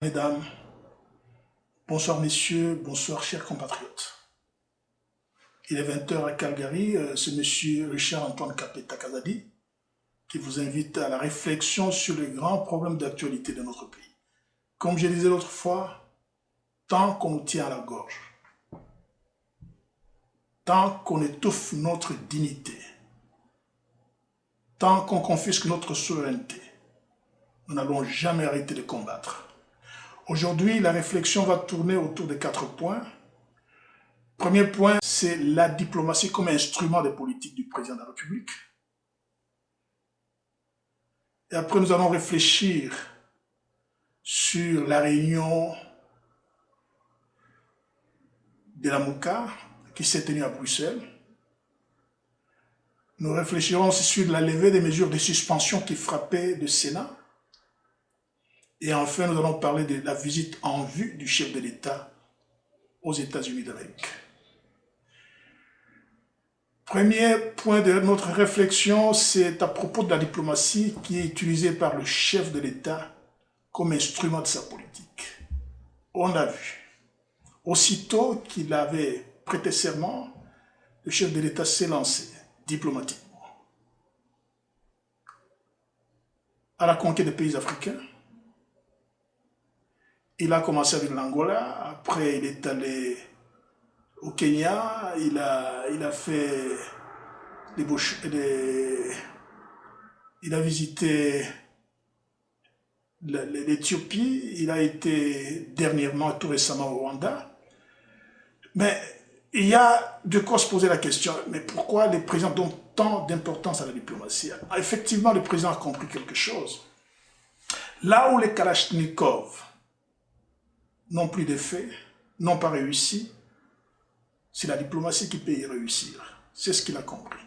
Mesdames, bonsoir messieurs, bonsoir chers compatriotes. Il est 20 h à Calgary, c'est monsieur Richard-Antoine Kapeta-Kazadi qui vous invite à la réflexion sur les grands problèmes d'actualité de notre pays. Comme je disais l'autre fois, tant qu'on nous tient à la gorge, tant qu'on étouffe notre dignité, tant qu'on confisque notre souveraineté, nous n'allons jamais arrêter de combattre. Aujourd'hui, la réflexion va tourner autour de 4 points. Premier point, c'est la diplomatie comme instrument de politique du président de la République. Et après, nous allons réfléchir sur la réunion de la MOUCA qui s'est tenue à Bruxelles. Nous réfléchirons aussi sur la levée des mesures de suspension qui frappaient le Sénat. Et enfin, nous allons parler de la visite en vue du chef de l'État aux États-Unis d'Amérique. Premier point de notre réflexion, c'est à propos de la diplomatie qui est utilisée par le chef de l'État comme instrument de sa politique. On a vu, aussitôt qu'il avait prêté serment, le chef de l'État s'est lancé diplomatiquement à la conquête des pays africains. Il a commencé avec l'Angola, après il est allé au Kenya, il a fait il a visité l'Éthiopie, il a été dernièrement, tout récemment au Rwanda. Mais il y a de quoi se poser la question, mais pourquoi les présidents donnent tant d'importance à la diplomatie? Effectivement, le président a compris quelque chose. Là où les Kalachnikov n'ont plus d'effet, n'ont pas réussi, c'est la diplomatie qui peut y réussir. C'est ce qu'il a compris.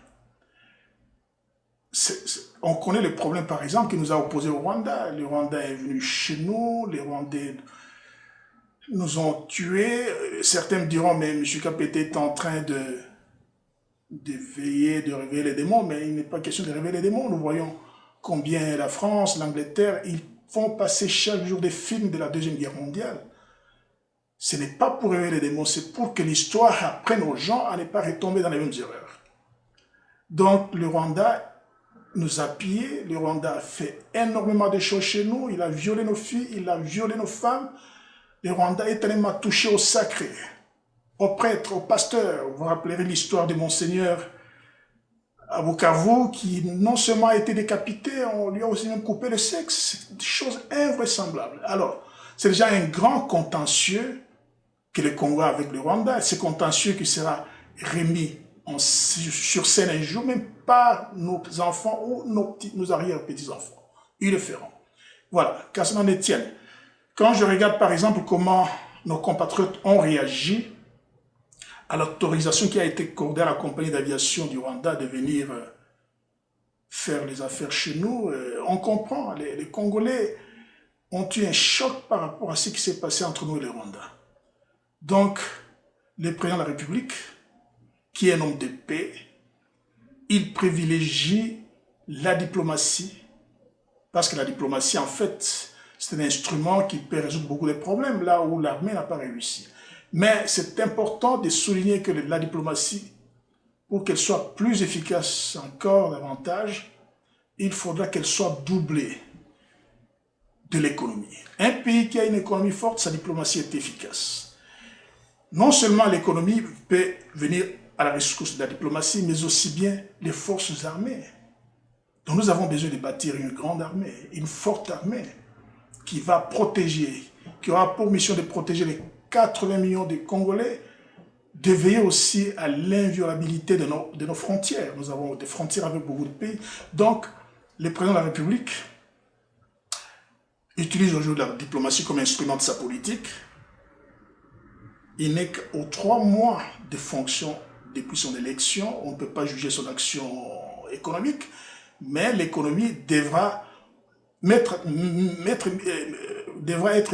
On connaît le problème, par exemple, qui nous a opposés au Rwanda. Le Rwanda est venu chez nous, les Rwandais nous ont tués. Certains me diront, mais M. Kapeta est en train de veiller, de réveiller les démons, mais il n'est pas question de réveiller les démons. Nous voyons combien la France, l'Angleterre, ils font passer chaque jour des films de la Deuxième Guerre mondiale. Ce n'est pas pour réveiller les démons, c'est pour que l'histoire apprenne aux gens à ne pas retomber dans les mêmes erreurs. Donc le Rwanda nous a pillés, le Rwanda a fait énormément de choses chez nous, il a violé nos filles, il a violé nos femmes. Le Rwanda est tellement touché au sacré, aux prêtres, aux pasteurs. Vous vous rappellerez l'histoire de Monseigneur à Bukavu qui non seulement a été décapité, on lui a aussi même coupé le sexe. C'est des choses invraisemblables. Alors, c'est déjà un grand contentieux que le Congo a avec le Rwanda. C'est contentieux qui sera remis sur scène un jour, même par nos enfants ou nos arrière-petits-enfants. Ils le feront. Voilà, qu'à cela ne tienne. Quand je regarde par exemple comment nos compatriotes ont réagi à l'autorisation qui a été accordée à la compagnie d'aviation du Rwanda de venir faire les affaires chez nous, on comprend, les Congolais ont eu un choc par rapport à ce qui s'est passé entre nous et le Rwanda. Donc, le président de la République, qui est un homme de paix, il privilégie la diplomatie, parce que la diplomatie, en fait, c'est un instrument qui peut résoudre beaucoup de problèmes, là où l'armée n'a pas réussi. Mais c'est important de souligner que la diplomatie, pour qu'elle soit plus efficace encore davantage, il faudra qu'elle soit doublée de l'économie. Un pays qui a une économie forte, sa diplomatie est efficace. Non seulement l'économie peut venir à la rescousse de la diplomatie, mais aussi bien les forces armées. Donc nous avons besoin de bâtir une grande armée, une forte armée, qui va protéger, qui aura pour mission de protéger les 80 millions de Congolais, de veiller aussi à l'inviolabilité de nos frontières. Nous avons des frontières avec beaucoup de pays. Donc, le président de la République utilise aujourd'hui la diplomatie comme instrument de sa politique. Il n'est qu'aux 3 mois de fonction depuis son élection. On ne peut pas juger son action économique, mais l'économie devra être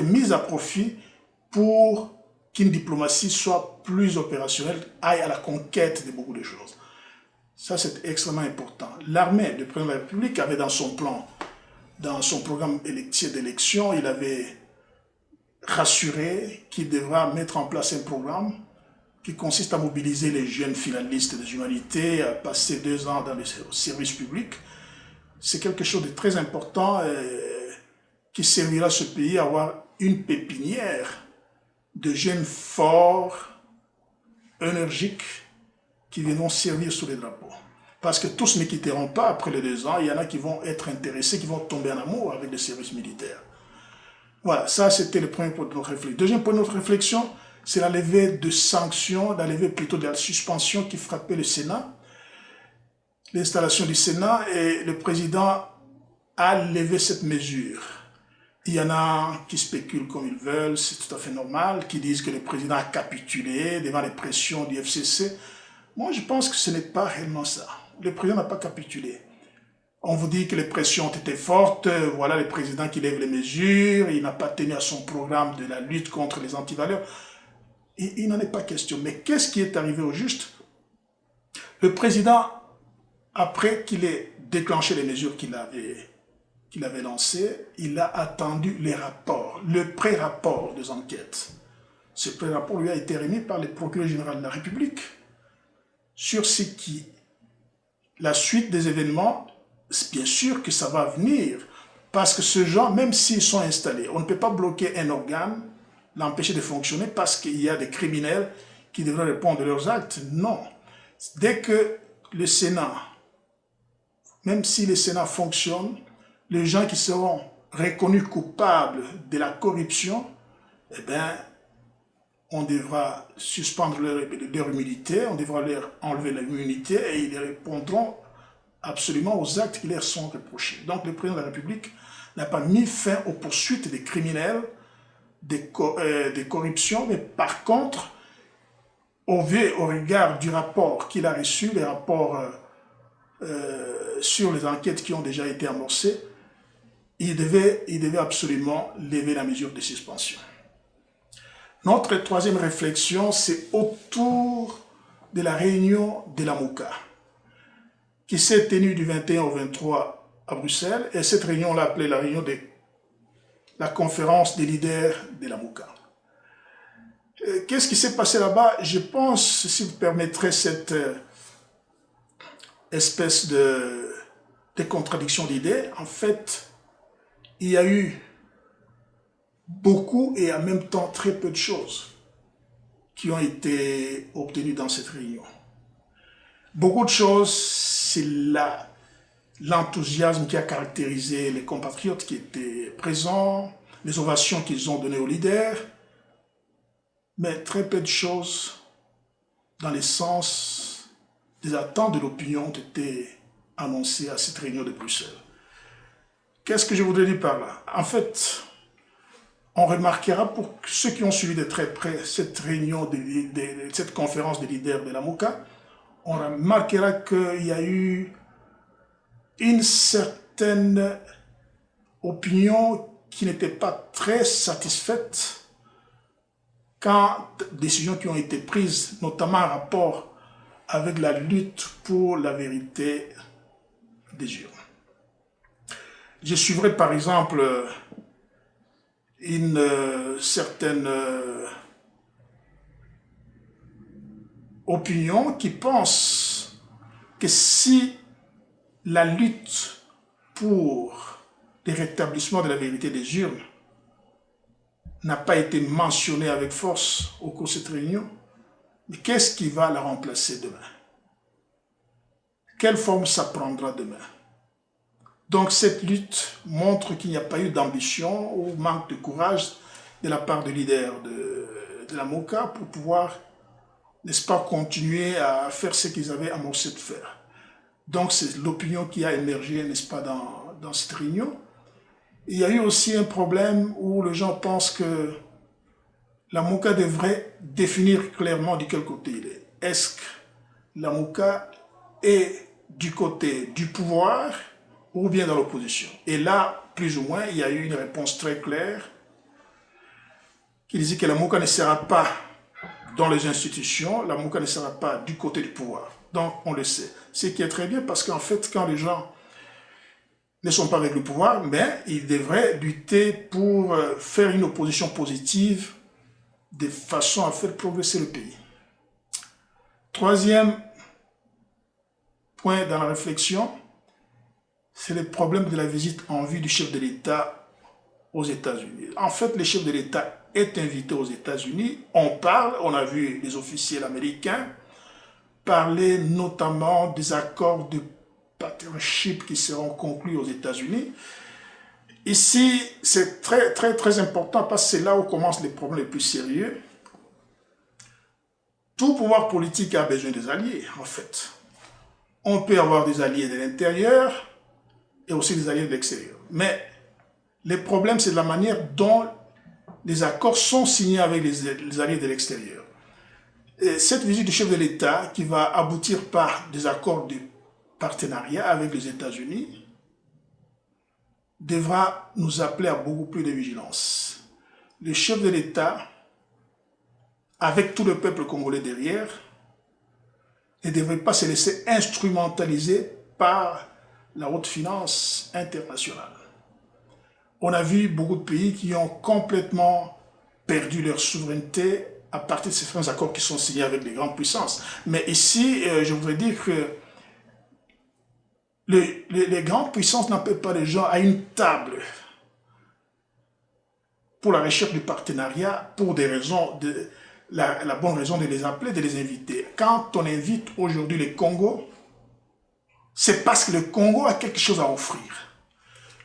mise à profit pour qu'une diplomatie soit plus opérationnelle, aille à la conquête de beaucoup de choses. Ça, c'est extrêmement important. L'armée, le président de la République avait dans son plan, dans son programme d'élection, il avait rassurer, qui devra mettre en place un programme qui consiste à mobiliser les jeunes finalistes des humanités, à passer 2 ans dans le service public. C'est quelque chose de très important qui servira ce pays à avoir une pépinière de jeunes forts, énergiques, qui viendront servir sous les drapeaux. Parce que tous ne quitteront pas après les 2 ans, il y en a qui vont être intéressés, qui vont tomber en amour avec le service militaire. Voilà, ça c'était le premier point de notre réflexion. Deuxième point de notre réflexion, c'est la levée de sanctions, la levée plutôt de la suspension qui frappait le Sénat, l'installation du Sénat, et le président a levé cette mesure. Il y en a qui spéculent comme ils veulent, c'est tout à fait normal, qui disent que le président a capitulé devant les pressions du FCC. Moi, je pense que ce n'est pas réellement ça. Le président n'a pas capitulé. On vous dit que les pressions ont été fortes, voilà le président qui lève les mesures, il n'a pas tenu à son programme de la lutte contre les antivaleurs. Il n'en est pas question. Mais qu'est-ce qui est arrivé au juste? Le président, après qu'il ait déclenché les mesures qu'il avait lancées, il a attendu les rapports, le pré-rapport des enquêtes. Ce pré-rapport lui a été remis par le procureur général de la République sur ce qui, la suite des événements, bien sûr que ça va venir, parce que ce genre, même s'ils sont installés, on ne peut pas bloquer un organe, l'empêcher de fonctionner parce qu'il y a des criminels qui devraient répondre de leurs actes. Non. Dès que le Sénat, même si le Sénat fonctionne, les gens qui seront reconnus coupables de la corruption, eh bien, on devra suspendre leur immunité, on devra leur enlever l'immunité et ils répondront absolument aux actes qui leur sont reprochés. Donc le président de la République n'a pas mis fin aux poursuites des criminels, des corruptions, mais par contre, au regard du rapport qu'il a reçu, les rapports sur les enquêtes qui ont déjà été amorcées, il devait absolument lever la mesure de suspension. Notre troisième réflexion, c'est autour de la réunion de la MOCA, qui s'est tenue du 21 au 23 à Bruxelles, et cette réunion, on l'a appelée la réunion de la conférence des leaders de la MOCA. Qu'est-ce qui s'est passé là-bas? Je pense, si vous permettrez cette espèce de contradiction d'idées, en fait, il y a eu beaucoup et en même temps très peu de choses qui ont été obtenues dans cette réunion. Beaucoup de choses, c'est l'enthousiasme qui a caractérisé les compatriotes qui étaient présents, les ovations qu'ils ont données aux leaders, mais très peu de choses dans le sens des attentes de l'opinion ont été annoncées à cette réunion de Bruxelles. Qu'est-ce que je voudrais dire par là? En fait, on remarquera, pour ceux qui ont suivi de très près cette réunion, cette conférence des leaders de la MOCA, on remarquera qu'il y a eu une certaine opinion qui n'était pas très satisfaite quand des décisions qui ont été prises, notamment en rapport avec la lutte pour la vérité des urnes. Je suivrai par exemple une certaine opinion qui pense que si la lutte pour le rétablissement de la vérité des urnes n'a pas été mentionnée avec force au cours de cette réunion, mais qu'est-ce qui va la remplacer demain? Quelle forme ça prendra demain? Donc cette lutte montre qu'il n'y a pas eu d'ambition ou manque de courage de la part des leaders de la MOCA pour pouvoir, n'est-ce pas, continuer à faire ce qu'ils avaient amorcé de faire. Donc c'est l'opinion qui a émergé, n'est-ce pas, dans cette réunion. Il y a eu aussi un problème où les gens pensent que la MOCA devrait définir clairement de quel côté il est. Est-ce que la MOCA est du côté du pouvoir ou bien dans l'opposition? Et là, plus ou moins, il y a eu une réponse très claire qui disait que la MOCA ne sera pas dans les institutions, la MOCA ne sera pas du côté du pouvoir. Donc, on le sait. Ce qui est très bien parce qu'en fait, quand les gens ne sont pas avec le pouvoir, mais ils devraient lutter pour faire une opposition positive de façon à faire progresser le pays. Troisième point dans la réflexion, c'est le problème de la visite en vue du chef de l'État aux États-Unis. En fait, le chef de l'État est invité aux États-Unis. On parle, on a vu les officiels américains parler notamment des accords de partnership qui seront conclus aux États-Unis. Ici, c'est très important parce que c'est là où commencent les problèmes les plus sérieux. Tout pouvoir politique a besoin des alliés, en fait. On peut avoir des alliés de l'intérieur et aussi des alliés de l'extérieur. Mais le problème, c'est la manière dont les accords sont signés avec les alliés de l'extérieur. Cette visite du chef de l'État, qui va aboutir par des accords de partenariat avec les États-Unis, devra nous appeler à beaucoup plus de vigilance. Le chef de l'État, avec tout le peuple congolais derrière, ne devrait pas se laisser instrumentaliser par la haute finance internationale. On a vu beaucoup de pays qui ont complètement perdu leur souveraineté à partir de ces accords qui sont signés avec les grandes puissances. Mais ici, je voudrais dire que les grandes puissances n'appellent pas les gens à une table pour la recherche du partenariat, pour des raisons, la bonne raison de les appeler, de les inviter. Quand on invite aujourd'hui le Congo, c'est parce que le Congo a quelque chose à offrir.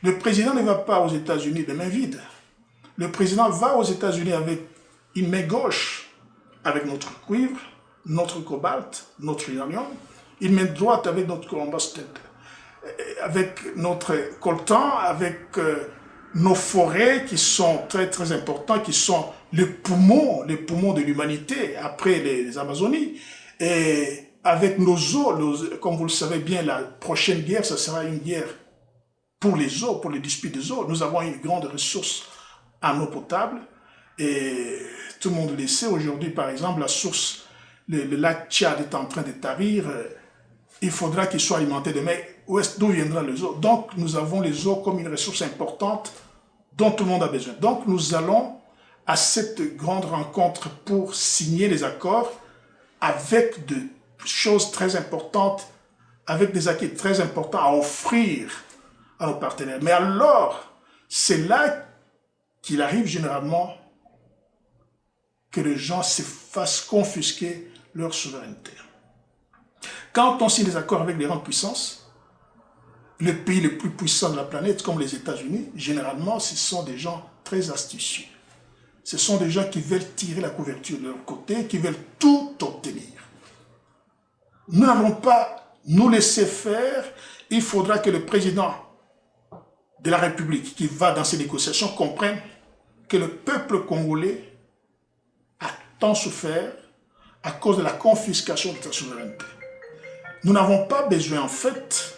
Le président ne va pas aux États-Unis de main vide. Le président va aux États-Unis avec une main gauche, avec notre cuivre, notre cobalt, notre uranium, une main droite avec notre columbus, avec notre coltan, avec nos forêts qui sont très importants, qui sont les poumons de l'humanité après les Amazonies. Et avec nos eaux, comme vous le savez bien, la prochaine guerre, ce sera une guerre pour les eaux, pour les disputes des eaux. Nous avons une grande ressource en eau potable et tout le monde le sait. Aujourd'hui, par exemple, la source, le lac Tchad est en train de tarir. Il faudra qu'il soit alimenté demain. D'où viendra les eaux? Donc, nous avons les eaux comme une ressource importante dont tout le monde a besoin. Donc, nous allons à cette grande rencontre pour signer les accords avec des choses très importantes, avec des acquis très importants à offrir à nos partenaires. Mais alors, c'est là qu'il arrive généralement que les gens se fassent confisquer leur souveraineté. Quand on signe des accords avec les grandes puissances, les pays les plus puissants de la planète, comme les États-Unis, généralement, ce sont des gens très astucieux. Ce sont des gens qui veulent tirer la couverture de leur côté, qui veulent tout obtenir. Nous n'allons pas nous laisser faire. Il faudra que le président de la République qui va dans ces négociations comprenne que le peuple congolais a tant souffert à cause de la confiscation de sa souveraineté. Nous n'avons pas besoin, en fait,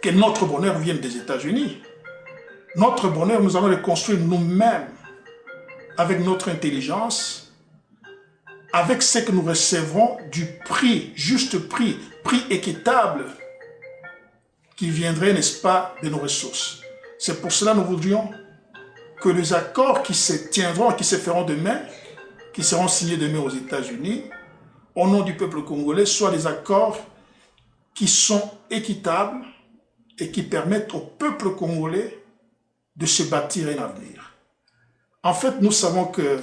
que notre bonheur vienne des États-Unis. Notre bonheur, nous allons le construire nous-mêmes, avec notre intelligence, avec ce que nous recevrons du prix, juste prix, prix équitable, qui viendrait, n'est-ce pas, de nos ressources. C'est pour cela que nous voudrions que les accords qui se tiendront, qui se feront demain, qui seront signés demain aux États-Unis, au nom du peuple congolais, soient des accords qui sont équitables et qui permettent au peuple congolais de se bâtir un avenir. En fait, nous savons que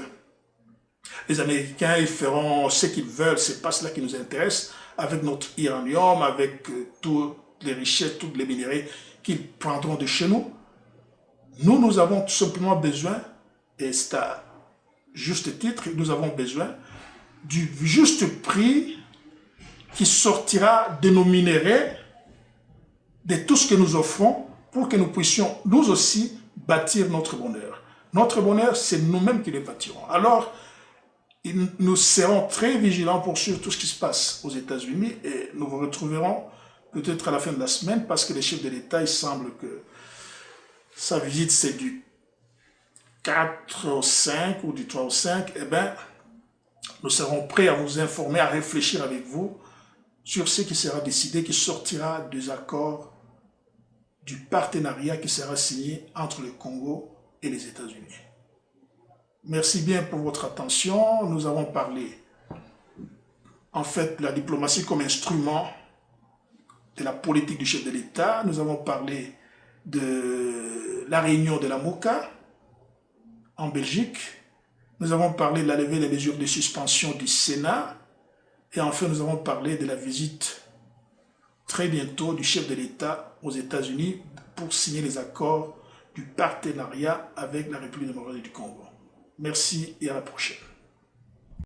les Américains, ils feront ce qu'ils veulent, ce n'est pas cela qui nous intéresse, avec notre uranium, avec toutes les richesses, tous les minéraux qu'ils prendront de chez nous. Nous avons tout simplement besoin, et c'est à juste titre, nous avons besoin du juste prix qui sortira de nos minéraux, de tout ce que nous offrons, pour que nous puissions nous aussi bâtir notre bonheur. Notre bonheur, c'est nous-mêmes qui le bâtirons. Alors, nous serons très vigilants pour suivre tout ce qui se passe aux États-Unis et nous vous retrouverons peut-être à la fin de la semaine parce que le chef de l'État, il semble que sa visite, c'est du 4 au 5 ou du 3 au 5. Eh bien, nous serons prêts à vous informer, à réfléchir avec vous sur ce qui sera décidé, qui sortira des accords du partenariat qui sera signé entre le Congo et les États-Unis. Merci bien pour votre attention. Nous avons parlé, en fait, de la diplomatie comme instrument de la politique du chef de l'État. Nous avons parlé de la réunion de la MOCA en Belgique. Nous avons parlé de la levée des mesures de suspension du Sénat. Et enfin, nous avons parlé de la visite très bientôt du chef de l'État aux États-Unis pour signer les accords du partenariat avec la République démocratique du Congo. Merci et à la prochaine.